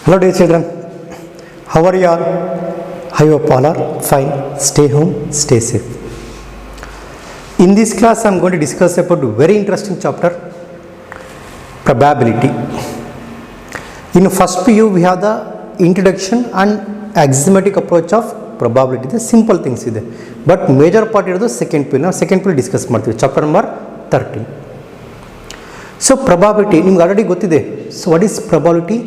Hello dear children, how are you all? I hope all are fine. Stay home, stay safe. In this class I am going to discuss about a very interesting chapter, probability. In first PU we have the introduction and axiomatic approach of probability. The simple things ಇದೆ, but major part ಇರೋದು second PU. ನಾವು second PU discuss ಮಾಡ್ತೀವಿ, chapter number 13. So probability ನಿಮ್ಗೆ already ಗೊತ್ತಿದೆ. So what is probability?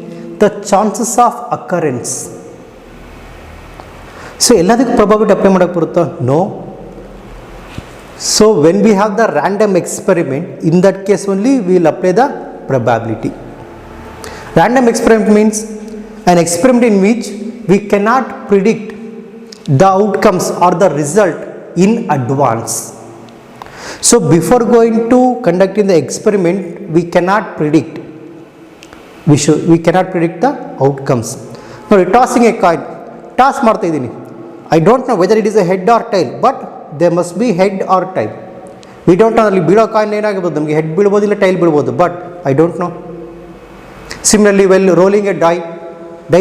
The chances of occurrence. So ಎಲ್ಲದಕ್ಕೂ probability apply ಮಾಡಕ್ಕೆ ಬರುತ್ತಾ? No. So when we have the random experiment, in that case only we will apply the probability. Random experiment means an experiment in which we cannot predict the outcomes or the result in advance. So before going to conducting the experiment, we cannot predict. We cannot predict the outcomes. Now tossing a coin, toss ಮಾಡ್ತಾ ಇದ್ದೀನಿ. I don't know whether it is a head or tail, but there must be head or tail. We don't know ಅಲ್ಲಿ ಬೀಳೋ coin ಏನಾಗಿರ್ಬೋದು, ನಮಗೆ head ಬೀಳ್ಬೋದು ಇಲ್ಲ tail ಬೀಳ್ಬೋದು, but I don't know. Similarly, while rolling a die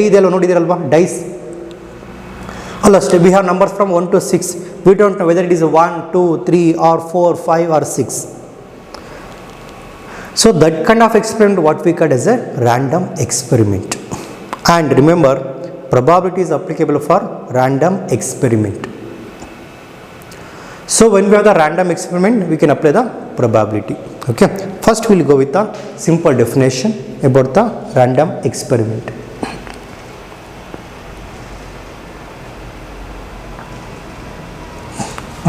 ಇದೆಲ್ಲ ನೋಡಿದಿರಲ್ವಾ, dies ಅಲ್ಲ ಅಷ್ಟೇ, we have numbers from 1 to 6. We don't know whether it is 1, 2, 3 or 4, 5 or 6. So that kind of experiment what we call as a random experiment. And remember, probability is applicable for random experiment. So when we have the random experiment, we can apply the probability. Okay. First we will go with the simple definition about the random experiment.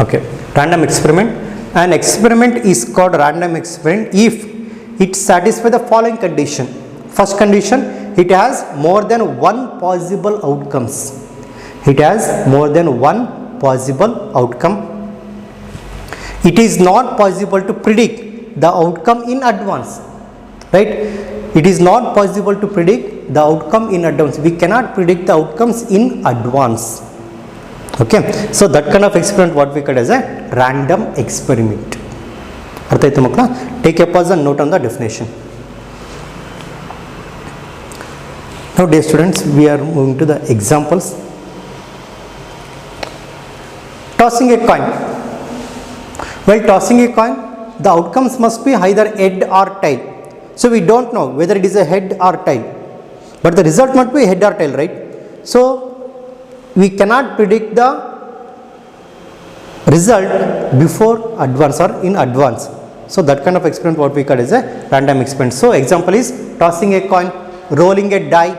Okay. Random experiment. An experiment is called random experiment if it satisfies the following condition. First condition, it has more than one possible outcomes. It has more than one possible outcome. It is not possible to predict the outcome in advance. Right? It is not possible to predict the outcome in advance. We cannot predict the outcomes in advance. Okay. So that kind of experiment what we call as a random experiment. ಅರ್ಥ ಆಯ್ತು ಮಕ್ಕಳ? Take a pause and note on the definition. Now dear students, we are moving to the examples. Tossing a coin. While tossing a coin, the outcomes must be either head or tail. So we don't know whether it is a head or tail, but the result must be head or tail, right? So we cannot predict the result before advance or in advance. So that kind of experiment what we call is a random experiment. So example is tossing a coin, rolling a die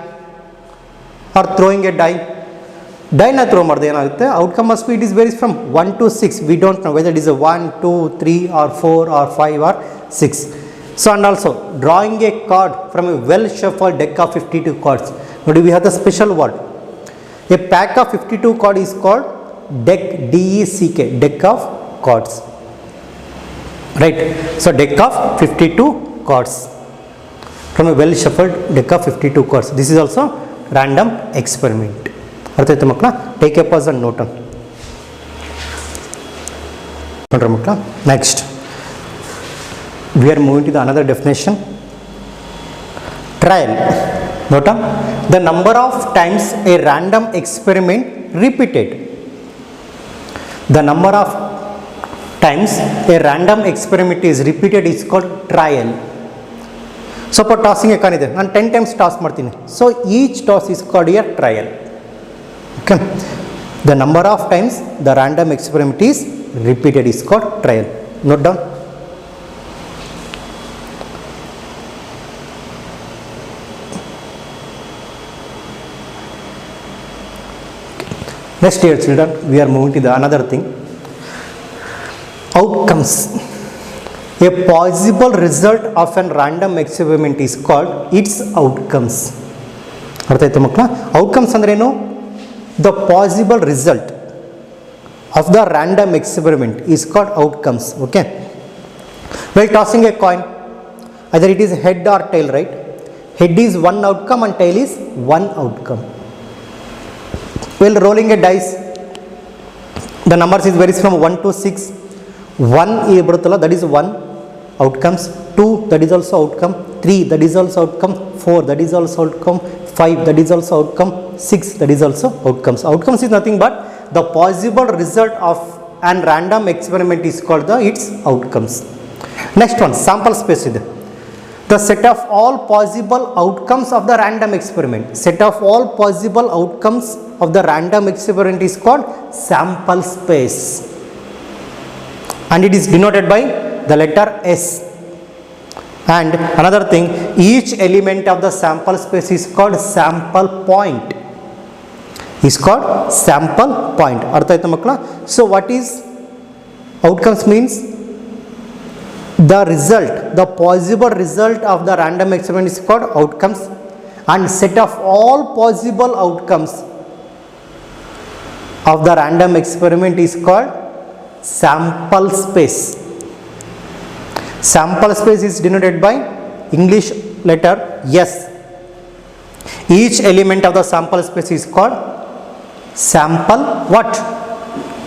or throwing a die. Die na throw ಮಾಡಿದ್ರೆ ಏನಾಗುತ್ತೆ, outcome must be, it is varies from 1 to 6. We don't know whether it is a 1, 2, 3 or 4 or 5 or 6. So and also drawing a card from a well shuffled deck of 52 cards. Now we have the special word. A pack of 52 cards is called deck, DECK, deck of cards. Right? So deck of 52 cards from a well shuffled deck of 52 cards. This is also random experiment. ಅರ್ಥ ಆಯ್ತು ಮಕ್ಕಳ? Take a pause and note on ನೋಡ್ರಿ ಮಕ್ಕಳ. Next we are moving to the another definition. Trial. ನೋಟ, the number of times a random experiment repeated. The number of times a random experiment is repeated is called trial. Suppose tossing a coin ಇದೆ, ನಾನು 10 times toss ಮಾಡ್ತೀನಿ. So each toss is called a trial. Okay. The number of times the random experiment is repeated is called trial. Note down. Next dear children, we are moving to the another thing. Outcomes. A possible result of a random experiment is called its outcomes. ಅರ್ಥ ಆಯ್ತು ಮಕ್ಕಳ? Outcomes ಅಂದ್ರೆ ಏನು? The possible result of the random experiment is called outcomes. Okay. While tossing a coin, either it is head or tail, right? Head is one outcome and tail is one outcome. While rolling a dice, the numbers is varies from 1 to 6. 1 ಬರುತ್ತಲ್ಲ, that is 1 outcomes. 2, that is also outcome. 3, that is also outcome. 4, that is also outcome. 5, that is also outcome. 6, that is also outcomes. Outcomes is nothing but the possible result of an random experiment is called its outcomes. Next one, sample space ಇದೆ. The set of all possible outcomes of the random experiment. Set of all possible outcomes of the random experiment is called sample space. And it is denoted by the letter S. And another thing, each element of the sample space is called sample point. Is called sample point. Artha aita makla? So what is outcomes means? The result, the possible result of the random experiment is called outcomes, and set of all possible outcomes of the random experiment is called sample space. Sample space is denoted by English letter S. Each element of the sample space is called sample what?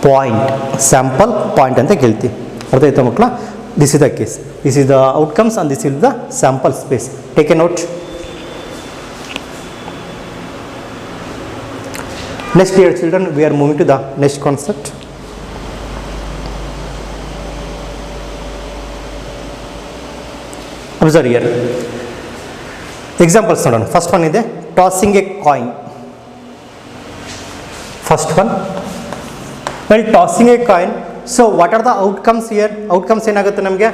Point. Sample point anta kelti. Artha aita makla? This is the case. This is the outcomes and this is the sample space. Take a note. Next, dear children, we are moving to the next concept. Observe here. Examples. First one is tossing a coin. First one. While tossing a coin, so what are the outcomes here? Outcomes ಏನಾಗುತ್ತೆ ನಮಗೆ?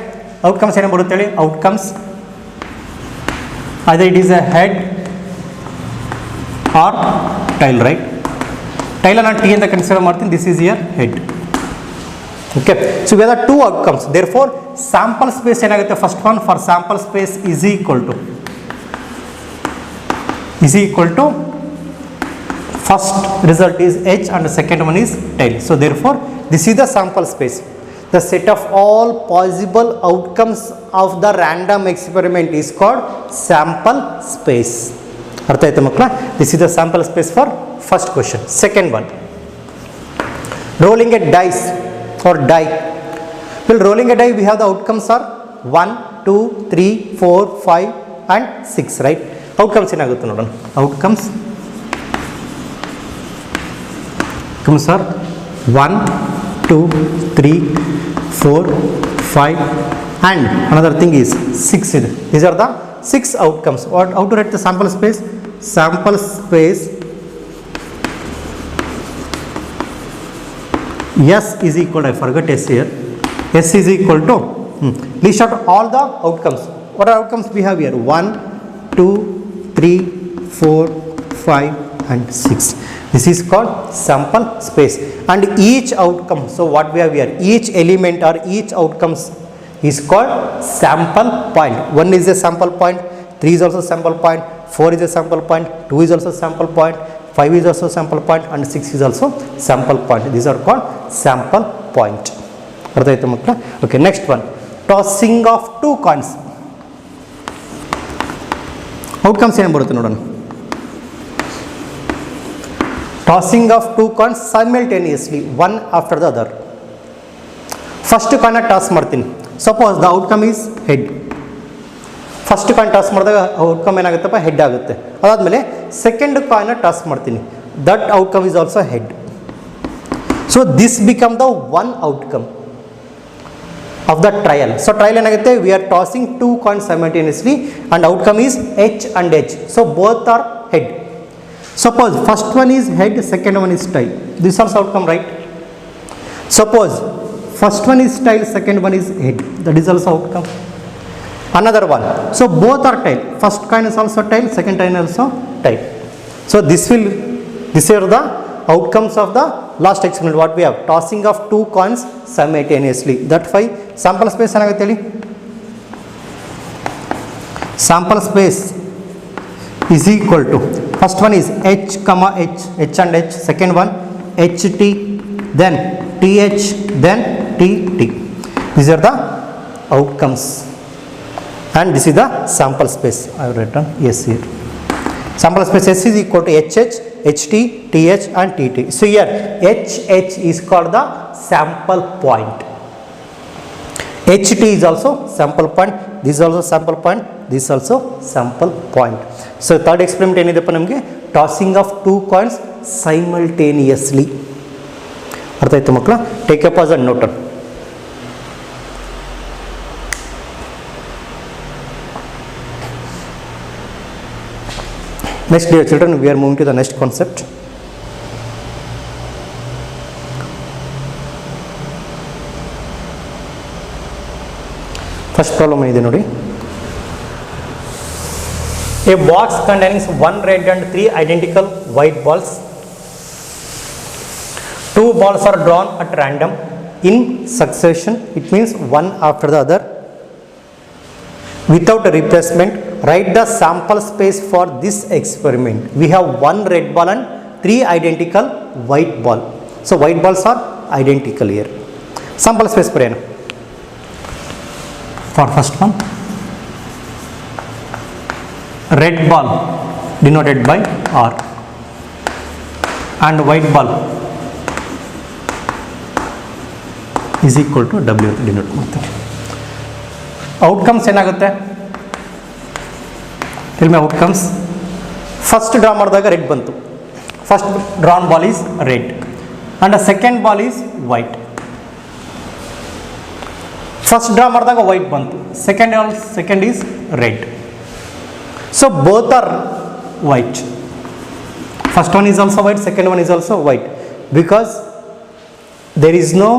Outcomes ಏನು ಬರುತ್ತೆ ಹೇಳಿ? Outcomes either it is a head or tail, right? Tail ಅನ್ನು T ಅಂತ consider ಮಾಡ್ತೀನಿ. This is your head. Okay. So we have two outcomes. Therefore, sample space ಏನಾಗುತ್ತೆ? First one for sample space is equal to first result is H and the second one is tail. So therefore, this is the sample space. The set of all possible outcomes of the random experiment is called sample space. Artha aita makla? This is the sample space for first question. Second one, rolling a dice or die. Well, rolling a die, we have the outcomes are 1, 2, 3, 4, 5 and 6, right? Outcomes ಏನಾಗುತ್ತೆ ನೋಡೋಣ. Outcomes are 1, 2, 3, 4, 5 and another thing is 6. These are the 6 outcomes. How to write the sample space? Sample space S is equal to, I forgot S here. S is equal to, list out all the outcomes. What are outcomes we have here? 1, 2, 3, 4, 5 and 6. This is called sample space, and each outcome, so what we have here, each element or each outcomes is called sample point. 1 is a sample point, 3 is also sample point, 4 is a sample point, 2 is also sample point, 5 is also sample point and 6 is also sample point. These are called sample point. Okay, next one, tossing of 2 coins. Outcomes ಏನು ಬರುತ್ತೆ ನೋಡೋಣ. Tossing of 2 coins simultaneously, one after the other. First coin toss ಮಾಡ್ತೀನಿ. Suppose the outcome is head. First coin toss ಮಾಡಿದಾಗ outcome ಏನಾಗುತ್ತಪ್ಪ? Head ಆಗುತ್ತೆ. ಅದಾದಮೇಲೆ second coin toss ಮಾಡ್ತೀನಿ. That outcome is also head. So this become the one outcome of the trial. So trial ಏನಾಗುತ್ತೆ? We are tossing 2 coins simultaneously and outcome is H and H. So both are head. Suppose first one is head, second one is tail. This also outcome, right? Suppose first one is tail, second one is head. That is also outcome. Another one. So both are tail. First coin is also tail, second coin also tail. So these are the outcomes of the last experiment. What we have? Tossing of 2 coins simultaneously. That why sample space ಏನಾಗುತ್ತೆ ಹೇಳಿ? Sample space is equal to, first one is H comma H, H and H, second one HT, then TH, then TT. These are the outcomes and this is the sample space. I have written yes here. Sample space S is equal to HH, HT, TH and TT. So here HH is called the sample point. HT is also sample point, this is also sample point, this is also sample point. So third experiment ಏನಿದೆಪ್ಪ ನಮಗೆ tossing of 2 coins simultaneously. ಅರ್ಥ ಆಯ್ತು ಮಕ್ಕಳ? Take a pause and note. Next, dear children, we are moving to the next concept. First problem is nodi. A box contains 1 red and 3 identical white balls. 2 balls are drawn at random in succession. It means one after the other without a replacement. Write the sample space for this experiment. We have 1 red ball and 3 identical white ball. So white balls are identical here. Sample space parayana. For first one, red ball denoted by R and white ball is equal to W ಅಂತ denote ಮಾಡ್ತಾರೆ. Outcomes ಏನಾಗುತ್ತೆ? Tell me outcomes. First draw ಮಾಡಿದಾಗ red ಬಂತು. First drawn ball is red and second ball is white. First draw ಮಾಡಿದಾಗ white ಬಂತು, second is red. So both are white. First one is also white, second one is also white because there is no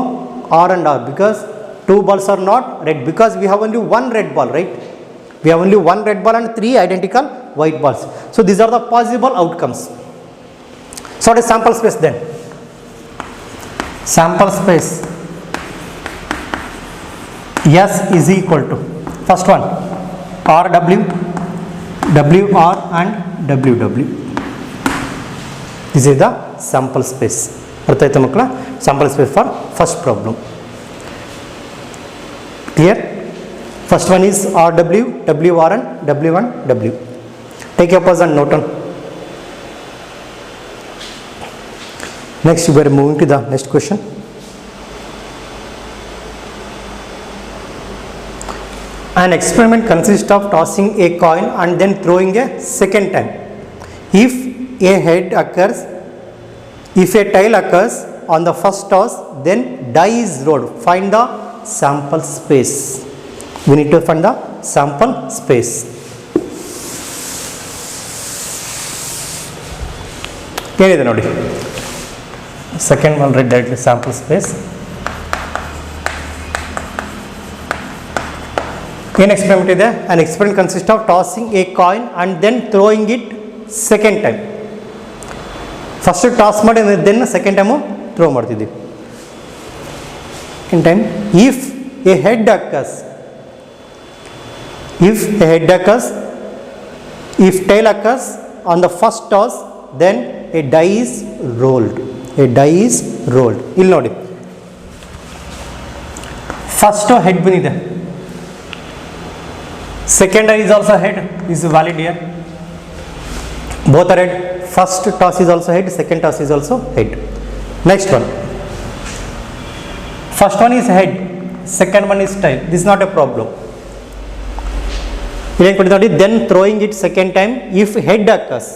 R and R, because 2 balls are not red, because we have only 1 red ball, right? We have only 1 red ball and 3 identical white balls. So these are the possible outcomes. So what is sample space then? Sample space S is equal to first one RW, WR and WW. This is the sample space. ಅರ್ಥ ಆಯ್ತಾ ಮಕ್ಕಳ? sample space for first problem. Clear? First one is RW, WR and W1, W. Take your pause and note on. Next we are moving to the next question. An experiment consists of tossing a coin and then throwing a second time. If a head occurs, if a tail occurs on the first toss, then die is rolled. Find the sample space. We need to find the sample space. ಏನಿದೆ ನೋಡಿ, second one read directly sample space. ಏನು experiment ಇದೆ? An experiment consist of tossing a coin and then throwing it second time. First toss ಮಾಡಿ then second time throw ಮಾಡ್ತಿದ್ದೀವಿ. In time if a head occurs, if a head occurs, if tail occurs on the first toss, then a die is rolled. A die is rolled. ಇಲ್ಲಿ ನೋಡಿ, first head ಬಂದಿದೆ, second is also head. Is valid here. Both are head. First toss is also head, second toss is also head. Next one, first one is head, second one is tail. This is not a problem. Then throwing it second time if head occurs.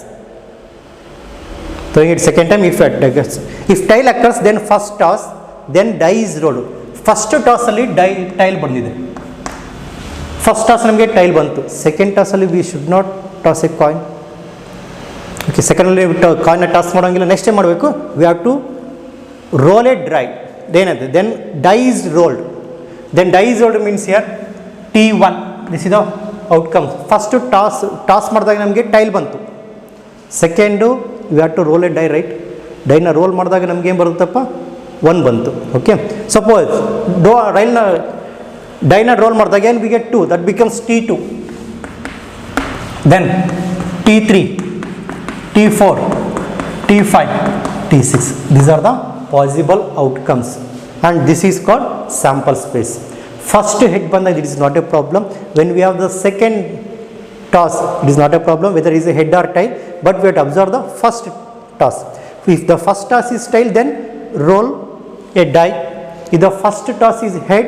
Throwing it second time if head occurs. If tail occurs, then first toss, then die is rolled. First toss ಅಲ್ಲಿ tail ಬಂದಿದೆ. First toss ನಮಗೆ tail ಬಂತು. Second toss ಅಲ್ಲಿ we should not toss a coin. Okay, second ಅಲ್ಲಿ coin toss ಮಾಡೋಂಗಿಲ್ಲ. Next ಏನು ಮಾಡಬೇಕು? We have to roll a die. Then die is rolled. Then die is rolled means here T1. This is the outcomes. First toss ಮಾಡಿದಾಗ ನಮಗೆ tail ಬಂತು. Second you have to roll a die, right? ಡೈನ roll ಮಾಡಿದಾಗ ನಮ್ಗೆ ಏನು ಬರುತ್ತಪ್ಪ? 1 ಬಂತು. Okay, suppose ಡೈನ roll ಮಾಡಿದಾಗ ಏನು we get 2, that becomes T2, ದೆನ್ T3, T4, T5, T6. These are the possible outcomes and this is called sample space. First head ಬಂದಾಗ it is not a problem. When we have the second toss, it is not a problem whether it is a head or tail, but we have to observe the first toss. If the first toss is tail, then roll a die. If the first toss is head,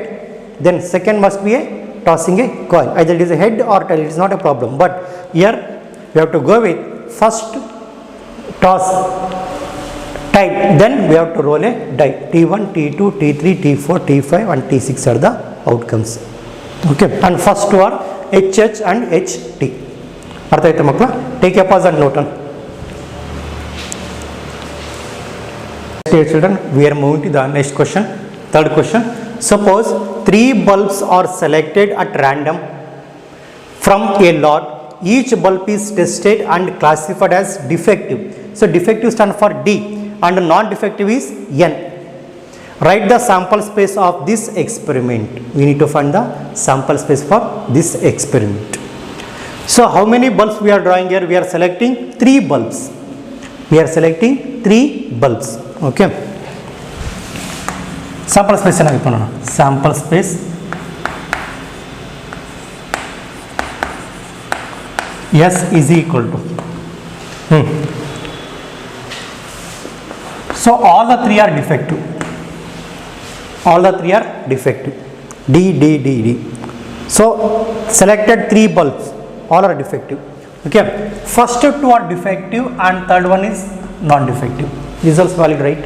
then second must be a tossing a coin. Either it is a head or tail, it is not a problem. But here we have to go with first toss tile, then we have to roll a die. T1, T2, T3, T4, T5 and T6 are the outcomes. Okay, and first two are HH and HT. ಅರ್ಥ ಆಯ್ತಾ ಮಕ್ಕಳ? Take a pause and note on. Dear children, we are moving to the next question. Third question. Suppose 3 bulbs are selected at random from a lot. Each bulb is tested and classified as defective. So defective stands for D and non-defective is N. Write the sample space of this experiment. We need to find the sample space for this experiment. So how many bulbs we are drawing here? We are selecting 3 bulbs. We are selecting 3 bulbs. Okay. Sample space ಏನಾಗುತ್ತೆ ನೋಡೋಣ. Sample space S is equal to so all the 3 are defective. All the 3 are defective. D. So selected 3 bulbs, all are defective. Okay. First 2 are defective and third one is non-defective. Results valid, right?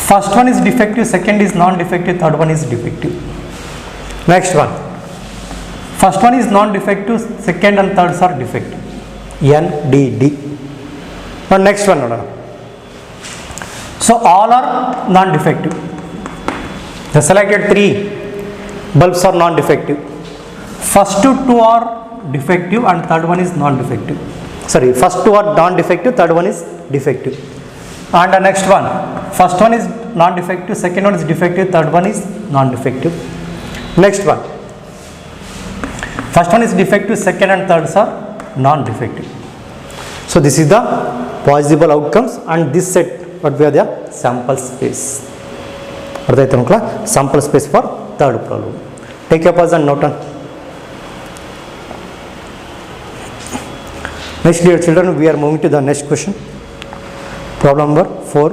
First one is defective, second is non-defective, third one is defective. Next one. First one is non-defective, second and third are defective. N, D. And next one. So all are non-defective. The selected 3 bulbs are non-defective. First 2 are defective and third one is non-defective. Sorry, first 2 are non-defective, third one is defective. And the next one, first one is non-defective, second one is defective, third one is non-defective. Next one, first one is defective, second and third are non-defective. So this is the possible outcomes and this set what we are the sample space. ಅರ್ಥ ಆಯ್ತು ಮಕ್ಕಳ? Sample space for third problem. Take a pause and note on. Next, dear children, we are moving to the next question. Problem number 4.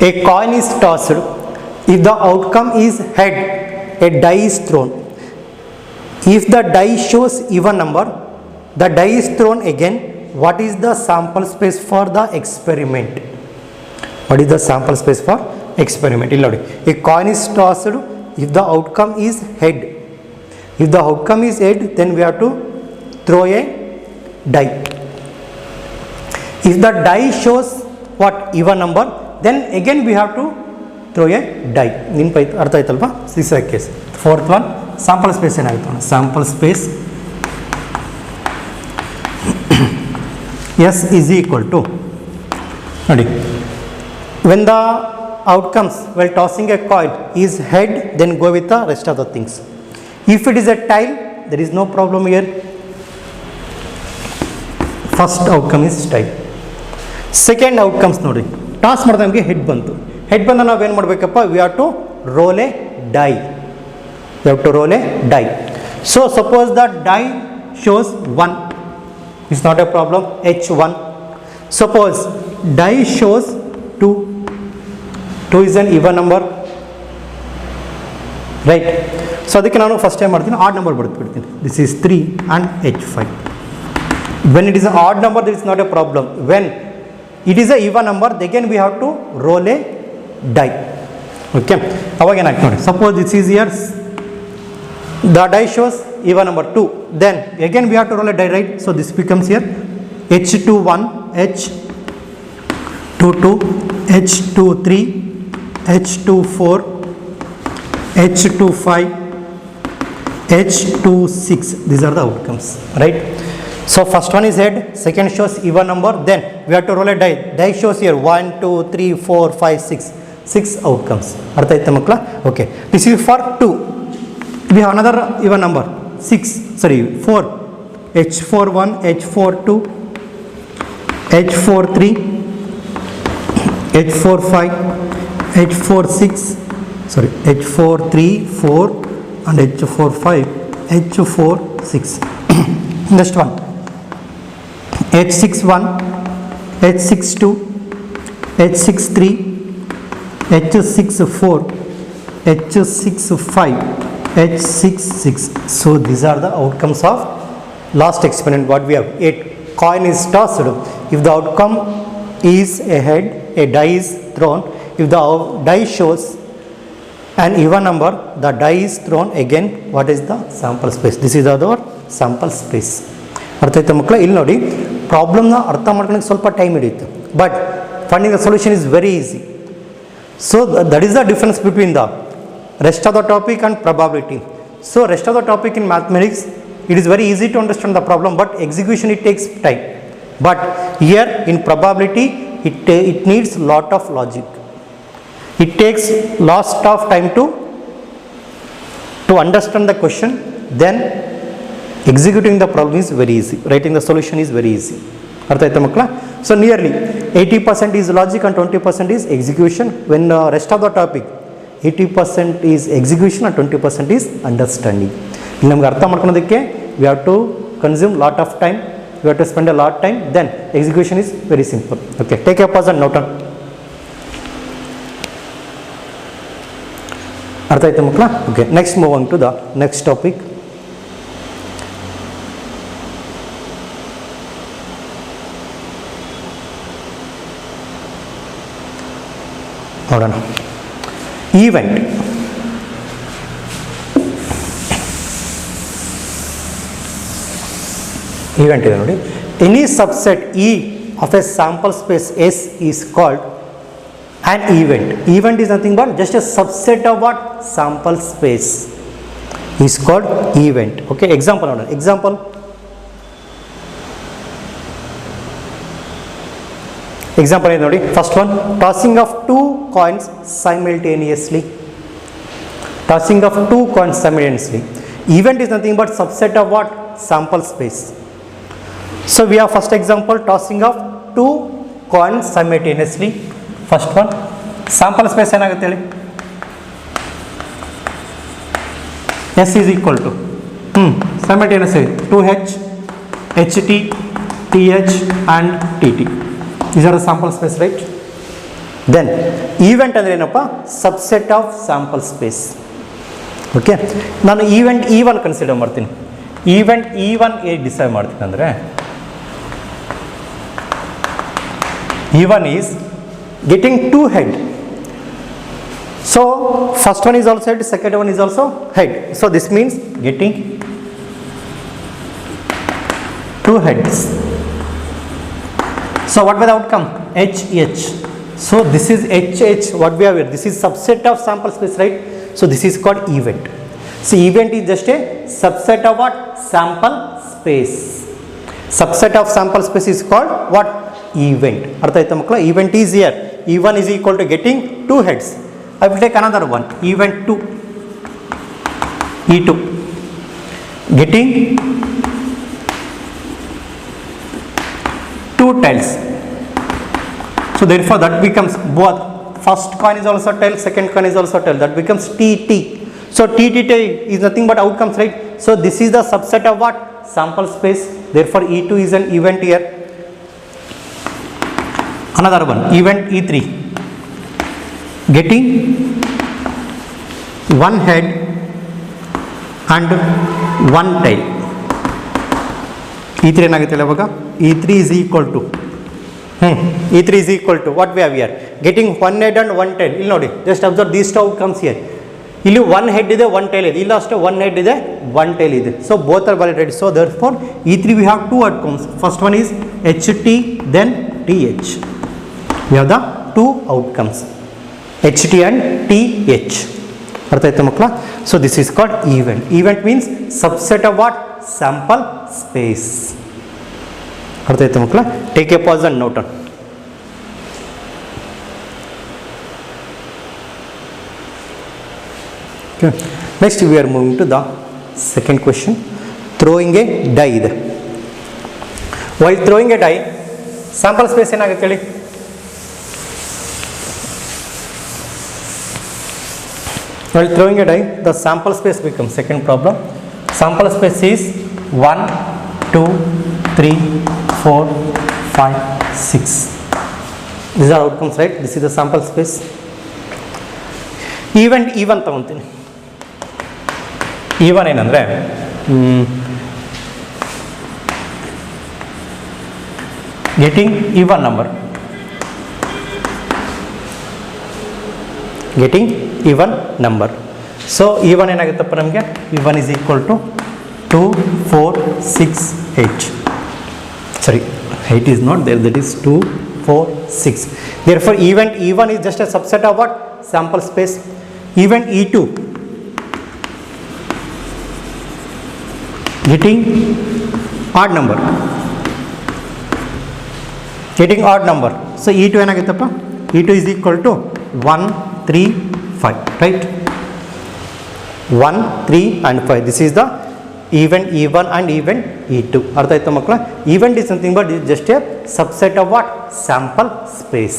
A coin is tossed. If the outcome is head, a die is thrown. If the die shows even number, the die is thrown again. What is the sample space for the experiment? What is the sample space for experiment? A coin is tossed. If the outcome is head, if the outcome is head, then we have to throw a die. If the die shows what even number, then again we have to throw a die. ಅರ್ಥ ಆಯ್ತಲ್ವಾ? This is the case. Fourth one, sample space ಏನಾಗುತ್ತೆ? Sample space S is equal to ನೋಡಿ, when the outcomes while tossing a coin is head, then go with the rest of the things. If it is a tail, there is no problem here. First outcome is tail. Second outcomes ನೋಡಿ, toss ಮಾಡಿದ ನಮಗೆ head ಬಂತು. Head ಬಂದ ನಾವು ಏನು ಮಾಡಬೇಕಪ್ಪ? We have to roll a die. We have to roll a die. So suppose the die shows 1, it's not a problem. H1. Suppose die shows 2. 2 is an even number, right? So ಅದಕ್ಕೆ ನಾನು first time ಮಾಡ್ತೀನಿ, odd number ಬರೆದುಬಿಡ್ತೀನಿ. This is 3 and H5. When it is an odd number, there is not a problem. When it is a even number, again we have to roll a die. Okay, ಅವಾಗ ಏನಾಗ್ತದೆ ನೋಡಿ, suppose this is here, the die shows even number 2, then again we have to roll a die, right? So this becomes here H21, H22, H23, H24, H25, H26. These are the outcomes, right? So first one is head, second shows even number, then we have to roll a die. Die shows here 1, 2, 3, 4, 5, 6. 6 outcomes. ಅರ್ಥ ಆಯ್ತಾ ಮಕ್ಕಳ? Okay. This is for 2. We have another even number 4. H41, H42, H43, H45, H46, H434 and H45, H46. Next one, H61, H62, H63, H64, H65, H6 6. So these are the outcomes of last experiment what we have. A coin is tossed. If the outcome is a head, a die is thrown. If the die shows an even number, the die is thrown again. What is the sample space? This is our sample space. ಅರ್ಥ ಆಯ್ತಾ ಮಕ್ಕಳ? ಇಲ್ಲಿ ನೋಡಿ ಪ್ರಾಬ್ಲಮ್ನ ಅರ್ಥ ಮಾಡ್ಕೊಳಕ್ಕೆ ಸ್ವಲ್ಪ time ಹಿಡಿಯುತ್ತೆ, but finding the solution is very easy. So that is the difference between the rest of the topic and probability. So rest of the topic in mathematics, it is very easy to understand the problem, but execution it takes time. But here in probability it needs lot of logic. It takes lot of time to understand the question, then executing the problem is very easy, writing the solution is very easy. ಅರ್ಥ ಆಯ್ತಾ ಮಕ್ಕಳ? So nearly 80% is logic and 20% is execution. When rest of the topic 80% is execution and 20% is understanding. ಇಲ್ಲಿ ನಮ್ಗೆ ಅರ್ಥ ಮಾಡ್ಕೊಳೋದಕ್ಕೆ we have to consume lot of time, we have to spend a lot of time, then execution is very simple. Okay, take a pause and note on. ಅರ್ಥ ಆಯ್ತಾ ಮಕ್ಕಳ? Okay, next move on to the next topic. ನೋಡೋಣ. Event. Event ಇದೆ ನೋಡಿ. Any subset E of a sample space S is called an event. Event is nothing but just a subset of what? Sample space is called event. Okay, example ನೋಡೋಣ. Example. Example is ನೋಡಿ. First one, tossing of two coins simultaneously. Tossing of two coins simultaneously. Event is nothing but subset of what? Sample space. So we have first example, tossing of two coins simultaneously. First one, sample space ಏನಾಗುತ್ತೆ ಹೇಳಿ? S is equal to simultaneously 2H, HT, TH and TT. These are the sample space, right? Then event ಅಂದ್ರೆ ಏನಪ್ಪ? Subset of sample space. Okay, ನಾನು event E1 consider ಮಾಡ್ತೀನಿ. Event E1 ಹೇಗೆ decide ಮಾಡ್ತೀನಿ ಅಂದರೆ, E1 is getting two head. So first one is also head, second one is also head. So this means getting two heads. So what was the outcome? HH. So this is HH. What we have here? This is subset of sample space, right? So this is called event. So event is just a subset of what? Sample space. Subset of sample space is called what? Event. ಅರ್ಥ ಆಯ್ತಾ ಮಕ್ಕಳ? Event is here. E1 is equal to getting two heads. I will take another one. Event 2. E2. Getting two tails. So therefore that becomes both. First coin is also tail, second coin is also tail. That becomes TT. So TT is nothing but outcomes, right? So this is the subset of what? Sample space. Therefore E2 is an event here. Another one, event E3. Getting one head and one tail. E3 ಏನಾಗುತ್ತೆ ಇವಾಗ? E3 is equal to E3 is equal to what we have here? Getting one head and one tail. ಇಲ್ಲಿ ನೋಡಿ, just observe these two outcomes here. ಇಲ್ಲಿ one head ಇದೆ, one tail ಇದೆ. ಇಲ್ಲಿ ಅಷ್ಟೇ one head ಇದೆ, one tail ಇದೆ. So both are valid. So therefore E3 we have two outcomes. First one is HT, then TH. We have the two outcomes, HT and TH. ಅರ್ಥ ಆಯ್ತಾ ಮಕ್ಕಳ? So this is called event. Event means subset of what? Sample space. ಅರ್ಥ ಆಯ್ತಾ ಮಕ್ಕಳ? Take a pause and note on. Okay. Next we are moving to the second question. Throwing a die ಇದೆ. While throwing a die, sample space ಏನಾಗುತ್ತೆ ಹೇಳಿ? While throwing a die, the sample space becomes, second problem, sample space is 1, 2, 3, 4, 5, 6. These are outcomes, right? This is the sample space. Event E1 ತಗೊಂತೀನಿ. Even ಏನಂದರೆ getting even number, getting even number. So even ಏನಾಗುತ್ತಪ್ಪ ನಮಗೆ, even is equal to 2, 4, 6, 8. Sorry, 8 is not there, that is 2, 4, 6. Therefore, event E1 is just a subset of what? Sample space. Event E2 getting odd number, getting odd number. So E2 ಏನಾಗುತ್ತಪ್ಪ, E2 is equal to 1, 3, 5, right? 1, 3 and 5. This is the event E1 and event E2. ಅರ್ಥ ಆಯ್ತಾ ಮಕ್ಕಳ? Event is nothing but just a subset of what? Sample space.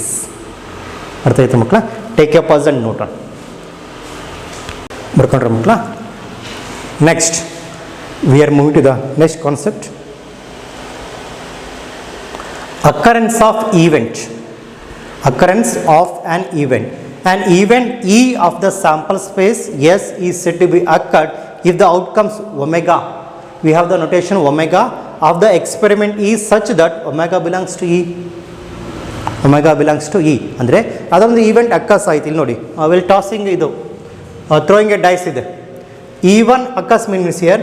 ಅರ್ಥ ಆಯ್ತಾ ಮಕ್ಕಳ? Take a pause and note on. ಬರ್ಕೊಂಡ್ರೆ ಮಕ್ಕಳ? Next, we are moving to the next concept. Occurrence of event. Occurrence of an event. An event E of the sample space S is said to be occurred if the outcomes omega, we have the notation omega of the experiment is such that omega belongs to E. Omega belongs to E. ಅಂದರೆ ಅದೊಂದು event ಅಕ್ಕಸ್ ಆಯ್ತು. ಇಲ್ಲಿ ನೋಡಿ, will tossing ಇದು throwing A dies ಇದೆ. E1 occurs means here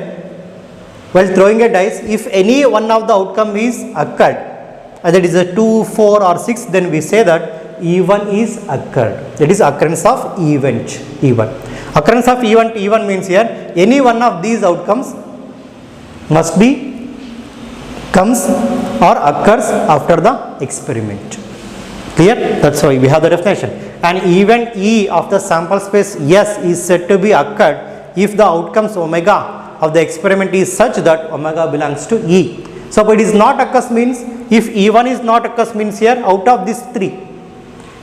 while throwing a dice, if any one of the outcome is occurred, that is a 2, 4 or 6, then we say that E1 is occurred. That is occurrence of event E1. Occurrence of event E1 means here any one of these outcomes must be comes or occurs after the experiment. Clear? That's why we have the definition. An event E of the sample space S is said to be occurred if the outcomes omega of the experiment is such that omega belongs to E. So it is not occurs means, if E1 is not occurs means here out of these 3,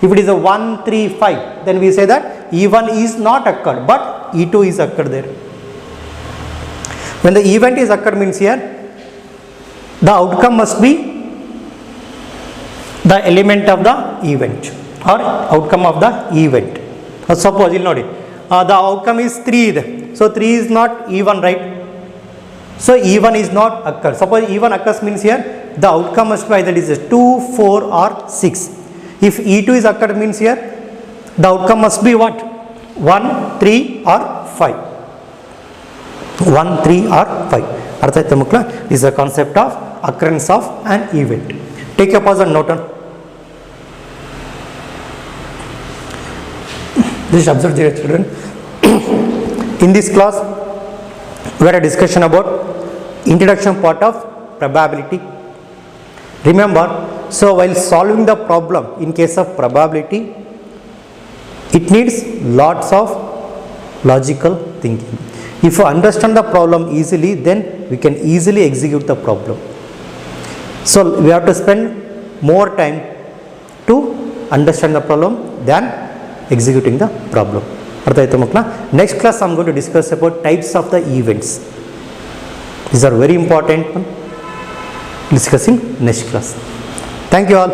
if it is a 1, 3, 5, then we say that E1 is not occurred but E2 is occurred there. When the event is occurred means here the outcome must be the element of the event or outcome of the event. Suppose you know the outcome is 3 ಇದೆ. So 3 is not E1, right? So E1 is not occurred. Suppose E1 occurs means here the outcome must be either is 2, 4 or 6. If E2 is occurred means here the outcome must be what? 1, 3 or 5. 1, 3 or 5. Artha aita mukla is the concept of occurrence of an event. Take a pause and note on. Just observe dear children. In this class we had a discussion about introduction part of probability. Remember, so while solving the problem in case of probability, it needs lots of logical thinking. If you understand the problem easily, then we can easily execute the problem. So we have to spend more time to understand the problem than executing the problem. ಅರ್ಥ ಆಯ್ತು ಮಕ್ಕಳ? Next class I am going to discuss about types of the events. These are very important. Discussing next class. Thank you all.